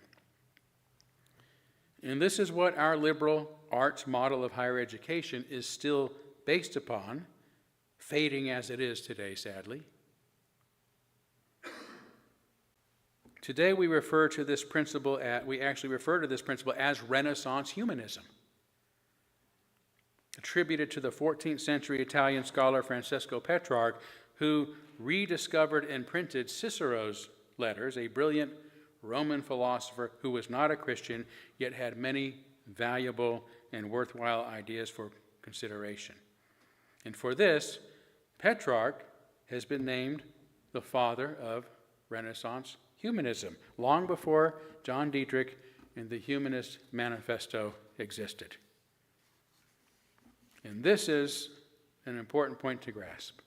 And this is what our liberal arts model of higher education is still based upon, fading as it is today, sadly. Today we refer to this principle as Renaissance humanism, attributed to the 14th century Italian scholar Francesco Petrarch, who rediscovered and printed Cicero's letters, a brilliant Roman philosopher who was not a Christian, yet had many valuable and worthwhile ideas for consideration. And for this, Petrarch has been named the father of Renaissance humanism, long before John Dietrich and the Humanist Manifesto existed. And this is an important point to grasp.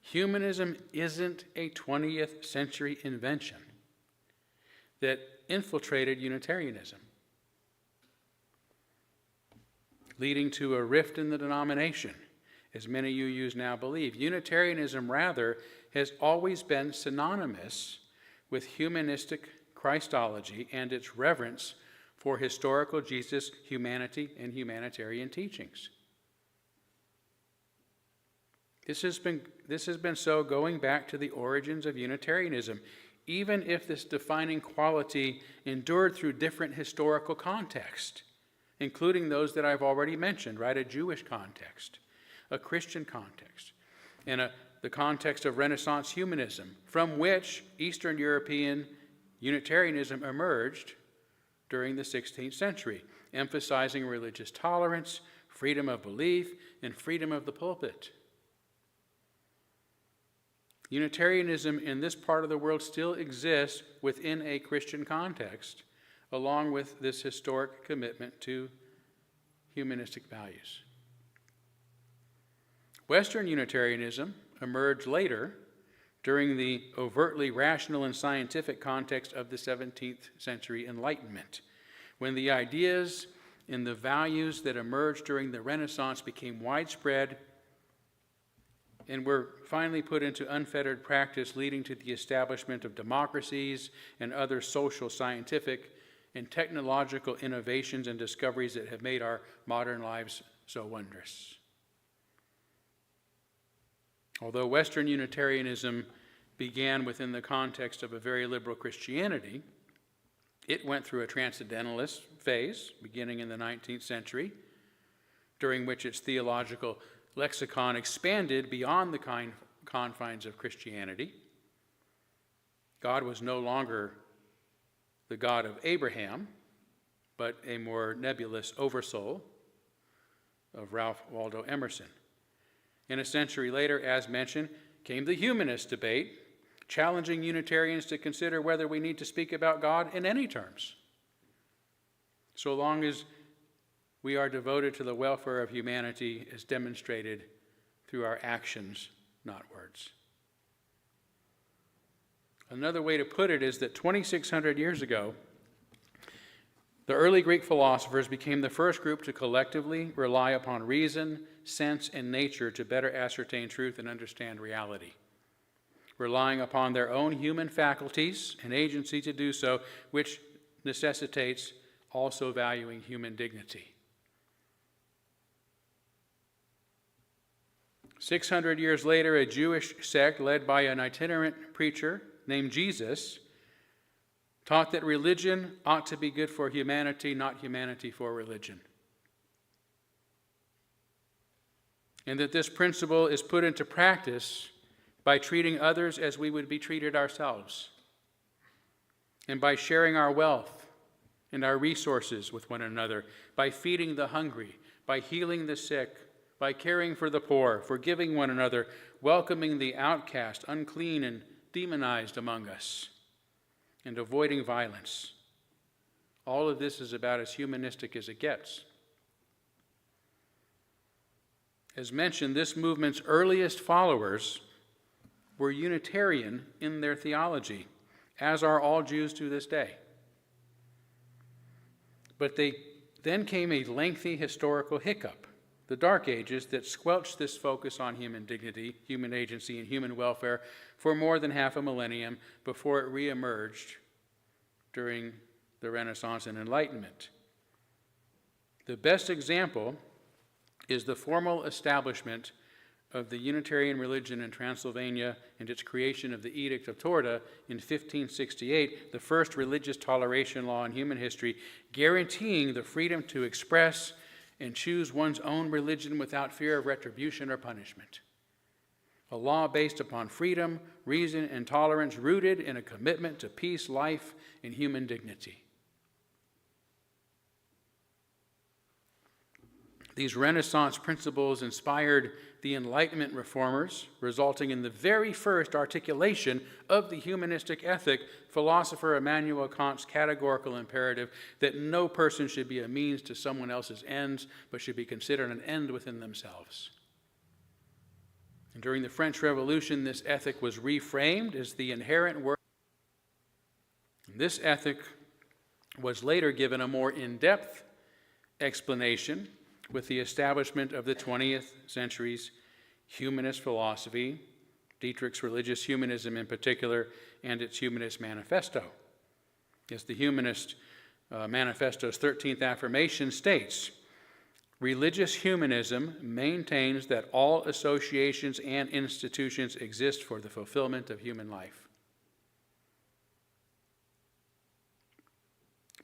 Humanism isn't a 20th century invention that infiltrated Unitarianism, leading to a rift in the denomination, as many UUs now believe. Unitarianism, rather, has always been synonymous with humanistic Christology and its reverence for historical Jesus, humanity, and humanitarian teachings. This has been so going back to the origins of Unitarianism, even if this defining quality endured through different historical contexts, including those that I've already mentioned, right? A Jewish context, a Christian context, and the context of Renaissance humanism, from which Eastern European Unitarianism emerged during the 16th century, emphasizing religious tolerance, freedom of belief, and freedom of the pulpit. Unitarianism in this part of the world still exists within a Christian context, along with this historic commitment to humanistic values. Western Unitarianism emerged later during the overtly rational and scientific context of the 17th century Enlightenment, when the ideas and the values that emerged during the Renaissance became widespread and were finally put into unfettered practice, leading to the establishment of democracies and other social, scientific, and technological innovations and discoveries that have made our modern lives so wondrous. Although Western Unitarianism began within the context of a very liberal Christianity, it went through a transcendentalist phase beginning in the 19th century, during which its theological lexicon expanded beyond the confines of Christianity. God was no longer the God of Abraham, but a more nebulous oversoul of Ralph Waldo Emerson. And a century later, as mentioned, came the humanist debate, challenging Unitarians to consider whether we need to speak about God in any terms, so long as we are devoted to the welfare of humanity as demonstrated through our actions, not words. Another way to put it is that 2,600 years ago, the early Greek philosophers became the first group to collectively rely upon reason, sense, and nature to better ascertain truth and understand reality, relying upon their own human faculties and agency to do so, which necessitates also valuing human dignity. 600 years later, a Jewish sect led by an itinerant preacher named Jesus taught that religion ought to be good for humanity, not humanity for religion. And that this principle is put into practice by treating others as we would be treated ourselves, and by sharing our wealth and our resources with one another, by feeding the hungry, by healing the sick, by caring for the poor, forgiving one another, welcoming the outcast, unclean, and demonized among us, and avoiding violence. All of this is about as humanistic as it gets. As mentioned, this movement's earliest followers were Unitarian in their theology, as are all Jews to this day. But then came a lengthy historical hiccup the Dark Ages, that squelched this focus on human dignity, human agency, and human welfare for more than half a millennium before it reemerged during the Renaissance and Enlightenment. The best example is the formal establishment of the Unitarian religion in Transylvania and its creation of the Edict of Torda in 1568, the first religious toleration law in human history, guaranteeing the freedom to express and choose one's own religion without fear of retribution or punishment. A law based upon freedom, reason, and tolerance, rooted in a commitment to peace, life, and human dignity. These Renaissance principles inspired the Enlightenment reformers, resulting in the very first articulation of the humanistic ethic, philosopher Immanuel Kant's categorical imperative that no person should be a means to someone else's ends, but should be considered an end within themselves. And during the French Revolution, this ethic was reframed as the inherent work. This ethic was later given a more in-depth explanation with the establishment of the 20th century's humanist philosophy, Dietrich's religious humanism in particular, and its humanist manifesto. As the humanist manifesto's 13th affirmation states, religious humanism maintains that all associations and institutions exist for the fulfillment of human life.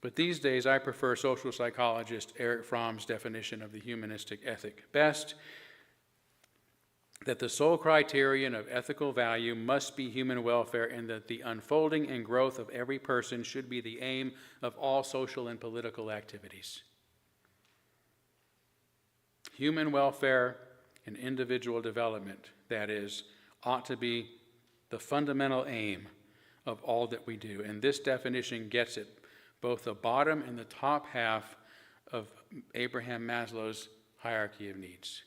But these days, I prefer social psychologist Erich Fromm's definition of the humanistic ethic best, that the sole criterion of ethical value must be human welfare, and that the unfolding and growth of every person should be the aim of all social and political activities. Human welfare and individual development, that is, ought to be the fundamental aim of all that we do. And this definition gets it both the bottom and the top half of Abraham Maslow's hierarchy of needs.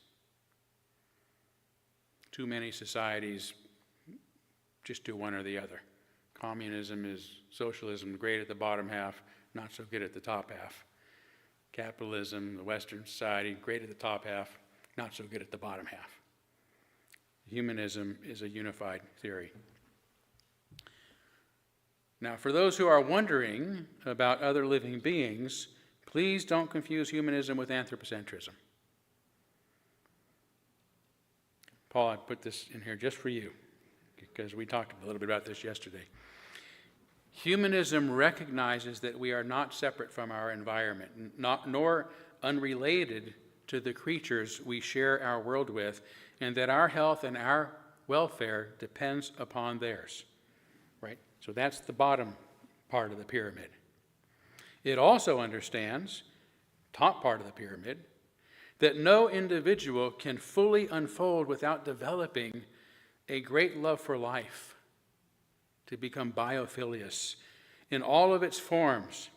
Too many societies just do one or the other. Communism is socialism, great at the bottom half, not so good at the top half. Capitalism, the Western society, great at the top half, not so good at the bottom half. Humanism is a unified theory. Now, for those who are wondering about other living beings, please don't confuse humanism with anthropocentrism. Paul, I put this in here just for you, because we talked a little bit about this yesterday. Humanism recognizes that we are not separate from our environment, nor unrelated to the creatures we share our world with, and that our health and our welfare depends upon theirs. Right? So that's the bottom part of the pyramid. It also understands, top part of the pyramid, that no individual can fully unfold without developing a great love for life, to become biophilious in all of its forms,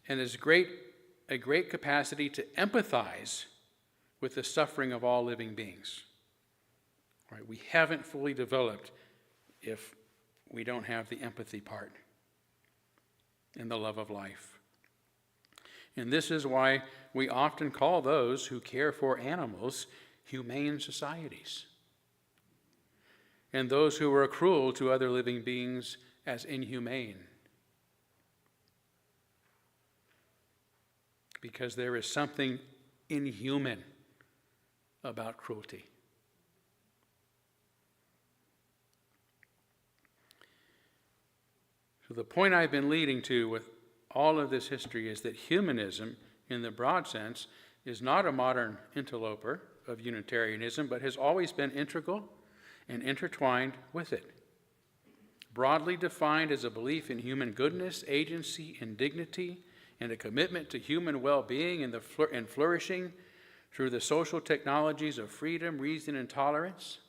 and is a great capacity to empathize with the suffering of all living beings. Right? We haven't fully developed if we don't have the empathy part and the love of life. And this is why we often call those who care for animals humane societies, and those who are cruel to other living beings as inhumane. Because there is something inhuman about cruelty. So the point I've been leading to with all of this history is that humanism, in the broad sense, is not a modern interloper of Unitarianism, but has always been integral and intertwined with it. Broadly defined as a belief in human goodness, agency, and dignity, and a commitment to human well-being and flourishing through the social technologies of freedom, reason, and tolerance,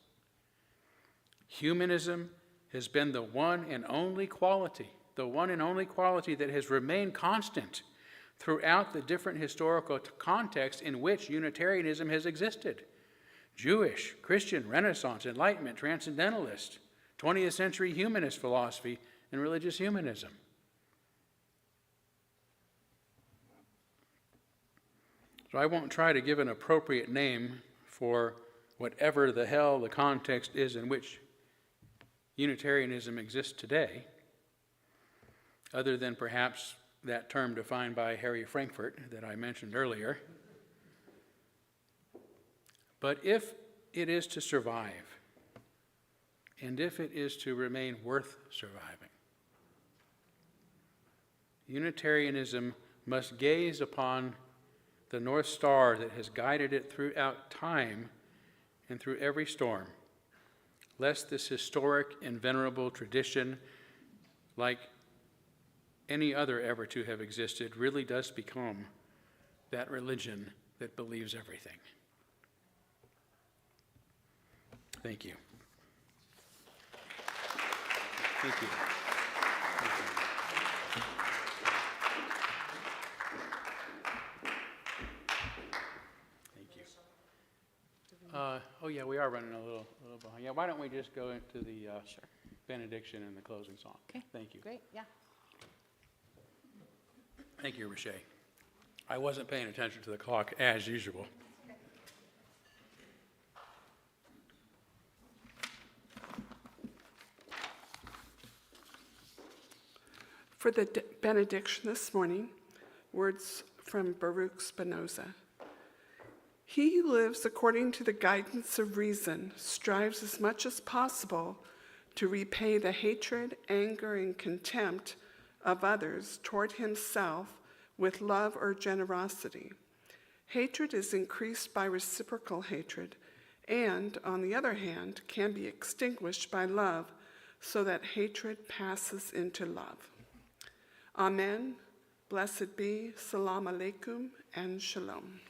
humanism has been the one and only quality that has remained constant throughout the different historical contexts in which Unitarianism has existed. Jewish, Christian, Renaissance, Enlightenment, Transcendentalist, 20th century humanist philosophy, and religious humanism. So I won't try to give an appropriate name for whatever the hell the context is in which Unitarianism exists today, other than perhaps that term defined by Harry Frankfurt that I mentioned earlier. But if it is to survive, and if it is to remain worth surviving, Unitarianism must gaze upon the North Star that has guided it throughout time and through every storm, lest this historic and venerable tradition, like any other ever to have existed, really does become that religion that believes everything. Thank you. Thank you. Thank you. Thank you. Oh yeah, we are running a little behind. Yeah, why don't we just go into the benediction and the closing song? Okay. Thank you. Great, yeah. Thank you, Riche. I wasn't paying attention to the clock as usual. For the benediction this morning, words from Baruch Spinoza. He who lives according to the guidance of reason strives as much as possible to repay the hatred, anger, and contempt of others toward himself with love or generosity. Hatred is increased by reciprocal hatred, and, on the other hand, can be extinguished by love, so that hatred passes into love. Amen. Blessed be. Salam alaikum and shalom.